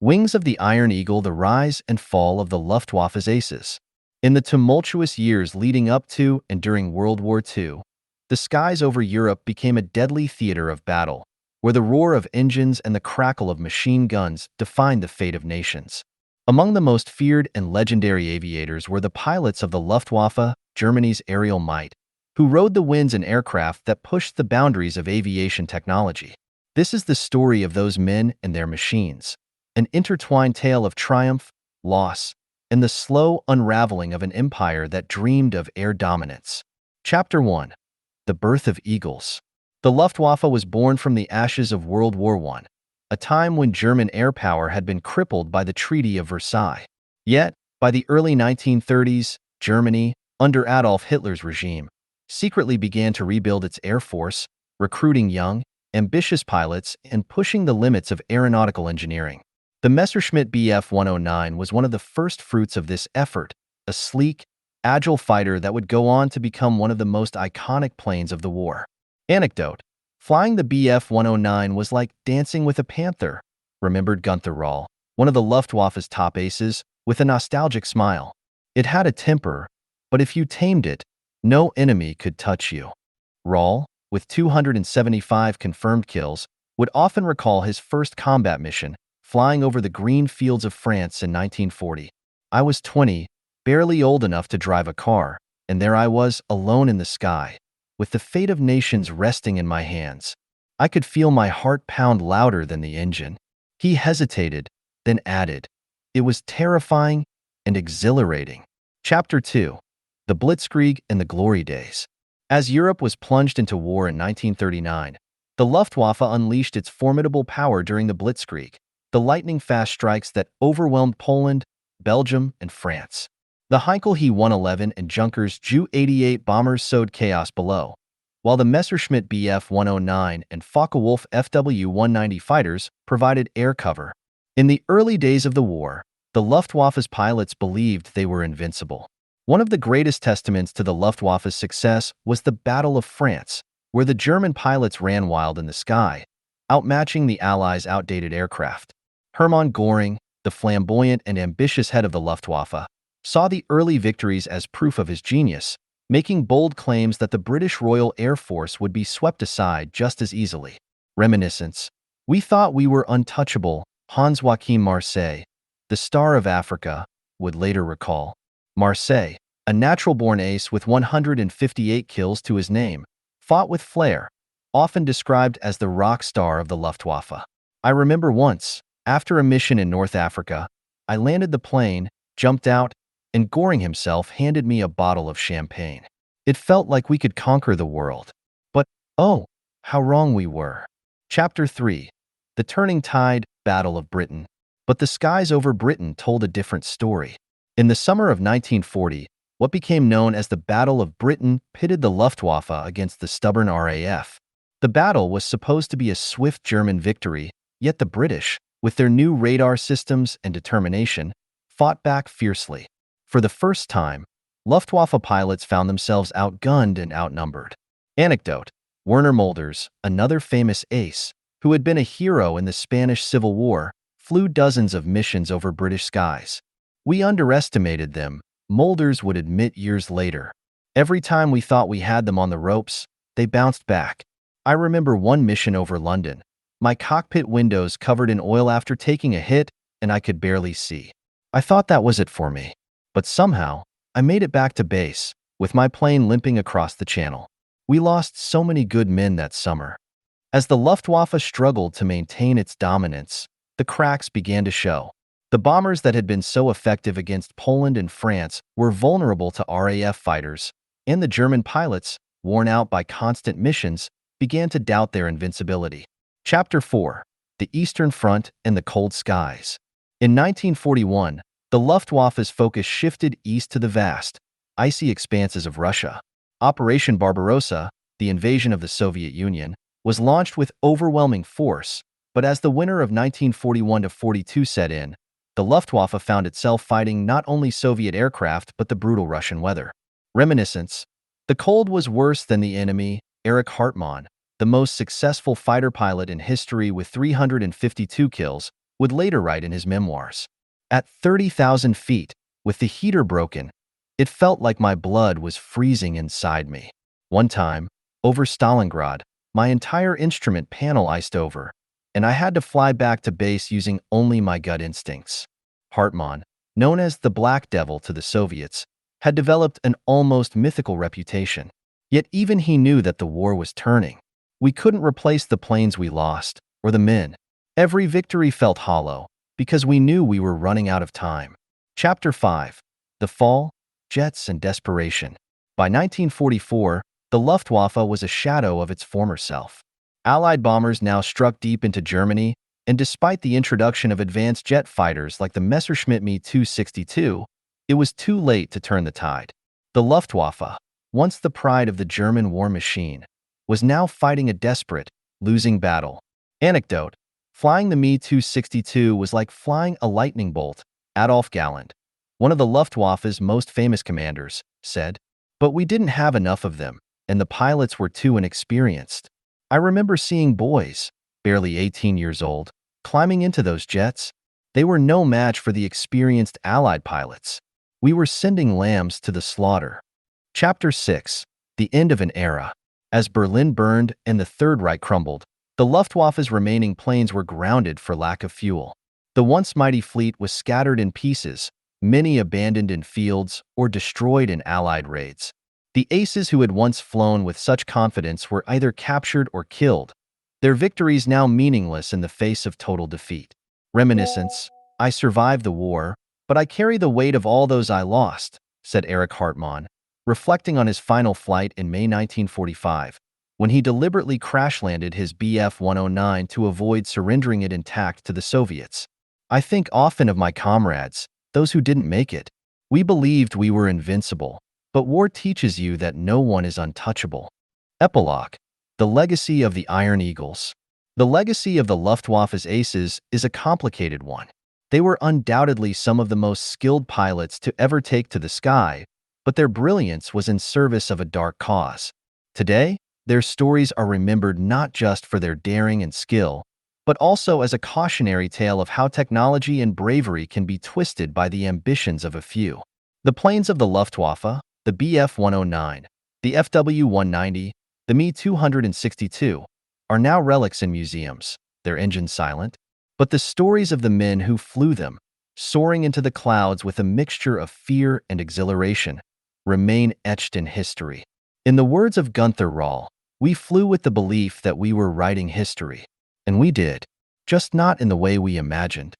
Wings of the Iron Eagle: The Rise and Fall of the Luftwaffe's Aces. In the tumultuous years leading up to and during World War II, the skies over Europe became a deadly theater of battle, where the roar of engines and the crackle of machine guns defined the fate of nations. Among the most feared and legendary aviators were the pilots of the Luftwaffe, Germany's aerial might, who rode the winds in aircraft that pushed the boundaries of aviation technology. This is the story of those men and their machines, an intertwined tale of triumph, loss, and the slow unraveling of an empire that dreamed of air dominance. Chapter 1. The Birth of Eagles. The Luftwaffe was born from the ashes of World War I, a time when German air power had been crippled by the Treaty of Versailles. Yet, by the early 1930s, Germany, under Adolf Hitler's regime, secretly began to rebuild its air force, recruiting young, ambitious pilots and pushing the limits of aeronautical engineering. The Messerschmitt Bf 109 was one of the first fruits of this effort, a sleek, agile fighter that would go on to become one of the most iconic planes of the war. Anecdote: flying the Bf 109 was like dancing with a panther, remembered Gunther Rahl, one of the Luftwaffe's top aces, with a nostalgic smile. It had a temper, but if you tamed it, no enemy could touch you. Rahl, with 275 confirmed kills, would often recall his first combat mission, flying over the green fields of France in 1940. I was 20, barely old enough to drive a car, and there I was, alone in the sky, with the fate of nations resting in my hands. I could feel my heart pound louder than the engine. He hesitated, then added, "It was terrifying and exhilarating." Chapter 2. The Blitzkrieg and the Glory Days. As Europe was plunged into war in 1939, the Luftwaffe unleashed its formidable power during the Blitzkrieg, the lightning-fast strikes that overwhelmed Poland, Belgium, and France. The Heinkel He 111 and Junkers Ju-88 bombers sowed chaos below, while the Messerschmitt Bf 109 and Focke-Wulf FW 190 fighters provided air cover. In the early days of the war, the Luftwaffe's pilots believed they were invincible. One of the greatest testaments to the Luftwaffe's success was the Battle of France, where the German pilots ran wild in the sky, outmatching the Allies' outdated aircraft. Hermann Göring, the flamboyant and ambitious head of the Luftwaffe, saw the early victories as proof of his genius, making bold claims that the British Royal Air Force would be swept aside just as easily. Reminiscence: "We thought we were untouchable," Hans-Joachim Marseille, the Star of Africa, would later recall. Marseille, a natural-born ace with 158 kills to his name, fought with flair, often described as the rock star of the Luftwaffe. "I remember once, after a mission in North Africa, I landed the plane, jumped out, and Göring himself handed me a bottle of champagne. It felt like we could conquer the world. But, oh, how wrong we were." Chapter 3. The Turning Tide, Battle of Britain. But the skies over Britain told a different story. In the summer of 1940, what became known as the Battle of Britain pitted the Luftwaffe against the stubborn RAF. The battle was supposed to be a swift German victory, yet the British, with their new radar systems and determination, fought back fiercely. For the first time, Luftwaffe pilots found themselves outgunned and outnumbered. Anecdote: Werner Mulders, another famous ace, who had been a hero in the Spanish Civil War, flew dozens of missions over British skies. "We underestimated them," Mulders would admit years later. "Every time we thought we had them on the ropes, they bounced back. I remember one mission over London. My cockpit windows covered in oil after taking a hit, and I could barely see. I thought that was it for me. But somehow, I made it back to base, with my plane limping across the channel. We lost so many good men that summer." As the Luftwaffe struggled to maintain its dominance, the cracks began to show. The bombers that had been so effective against Poland and France were vulnerable to RAF fighters, and the German pilots, worn out by constant missions, began to doubt their invincibility. Chapter 4. The Eastern Front and the Cold Skies. In 1941, the Luftwaffe's focus shifted east to the vast, icy expanses of Russia. Operation Barbarossa, the invasion of the Soviet Union, was launched with overwhelming force, but as the winter of 1941-42 set in, the Luftwaffe found itself fighting not only Soviet aircraft but the brutal Russian weather. Reminiscence: the cold was worse than the enemy. Erich Hartmann, the most successful fighter pilot in history with 352 kills, would later write in his memoirs. At 30,000 feet, with the heater broken, it felt like my blood was freezing inside me. One time, over Stalingrad, my entire instrument panel iced over, and I had to fly back to base using only my gut instincts. Hartmann, known as the Black Devil to the Soviets, had developed an almost mythical reputation. Yet even he knew that the war was turning. We couldn't replace the planes we lost, or the men. Every victory felt hollow, because we knew we were running out of time. Chapter 5. The Fall, Jets and Desperation. By 1944, the Luftwaffe was a shadow of its former self. Allied bombers now struck deep into Germany, and despite the introduction of advanced jet fighters like the Messerschmitt Mi-262, it was too late to turn the tide. The Luftwaffe, once the pride of the German war machine, was now fighting a desperate, losing battle. Anecdote: flying the Mi-262 was like flying a lightning bolt, Adolf Hitler, one of the Luftwaffe's most famous commanders, said. But we didn't have enough of them, and the pilots were too inexperienced. I remember seeing boys, barely 18 years old, climbing into those jets. They were no match for the experienced Allied pilots. We were sending lambs to the slaughter. Chapter 6. The End of an Era. As Berlin burned and the Third Reich crumbled, the Luftwaffe's remaining planes were grounded for lack of fuel. The once mighty fleet was scattered in pieces, many abandoned in fields or destroyed in Allied raids. The aces who had once flown with such confidence were either captured or killed, their victories now meaningless in the face of total defeat. Reminiscence: I survived the war, but I carry the weight of all those I lost, said Erich Hartmann, reflecting on his final flight in May 1945, when he deliberately crash-landed his Bf-109 to avoid surrendering it intact to the Soviets. I think often of my comrades, those who didn't make it. We believed we were invincible, but war teaches you that no one is untouchable. Epilogue: The Legacy of the Iron Eagles. The legacy of the Luftwaffe's aces is a complicated one. They were undoubtedly some of the most skilled pilots to ever take to the sky, but their brilliance was in service of a dark cause. Today, their stories are remembered not just for their daring and skill, but also as a cautionary tale of how technology and bravery can be twisted by the ambitions of a few. The planes of the Luftwaffe, the Bf-109, the FW-190, the Mi-262, are now relics in museums, their engines silent, but the stories of the men who flew them, soaring into the clouds with a mixture of fear and exhilaration, remain etched in history. In the words of Gunther Rahl, we flew with the belief that we were writing history. And we did, just not in the way we imagined.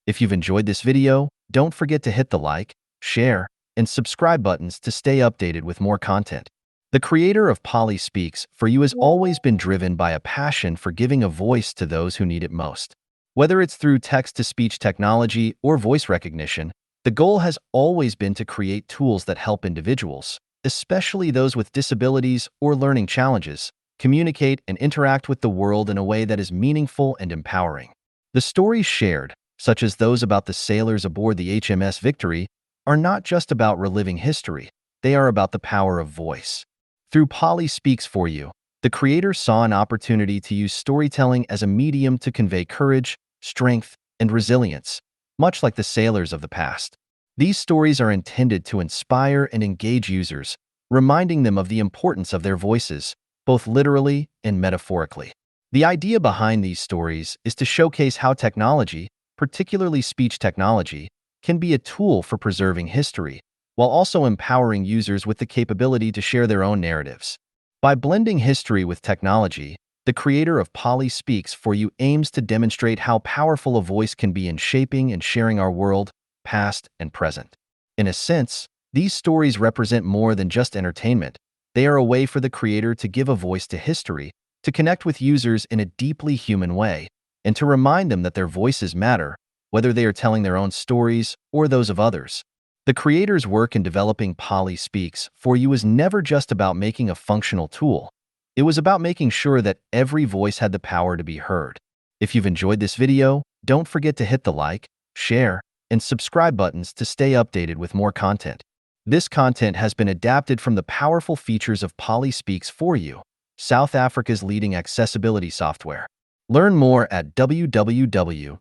If you've enjoyed this video, don't forget to hit the like, share, and subscribe buttons to stay updated with more content. The creator of Polly Speaks for You has always been driven by a passion for giving a voice to those who need it most. Whether it's through text-to-speech technology or voice recognition, the goal has always been to create tools that help individuals, especially those with disabilities or learning challenges, communicate and interact with the world in a way that is meaningful and empowering. The stories shared, such as those about the sailors aboard the HMS Victory, are not just about reliving history, they are about the power of voice. Through Polly Speaks for You, the creator saw an opportunity to use storytelling as a medium to convey courage, strength, and resilience, much like the sailors of the past. These stories are intended to inspire and engage users, reminding them of the importance of their voices, both literally and metaphorically. The idea behind these stories is to showcase how technology, particularly speech technology, can be a tool for preserving history, while also empowering users with the capability to share their own narratives. By blending history with technology, the creator of Polly Speaks for You aims to demonstrate how powerful a voice can be in shaping and sharing our world, past and present. In a sense, these stories represent more than just entertainment. They are a way for the creator to give a voice to history, to connect with users in a deeply human way, and to remind them that their voices matter, whether they are telling their own stories or those of others. The creator's work in developing Polly Speaks for You is never just about making a functional tool. It was about making sure that every voice had the power to be heard. If you've enjoyed this video, don't forget to hit the like, share, and subscribe buttons to stay updated with more content. This content has been adapted from the powerful features of Polly Speaks for You, South Africa's leading accessibility software. Learn more at www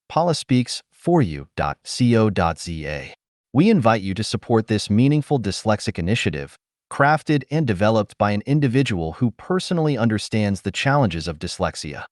Paula speaks for you.co.za. We invite you to support this meaningful dyslexic initiative, crafted and developed by an individual who personally understands the challenges of dyslexia.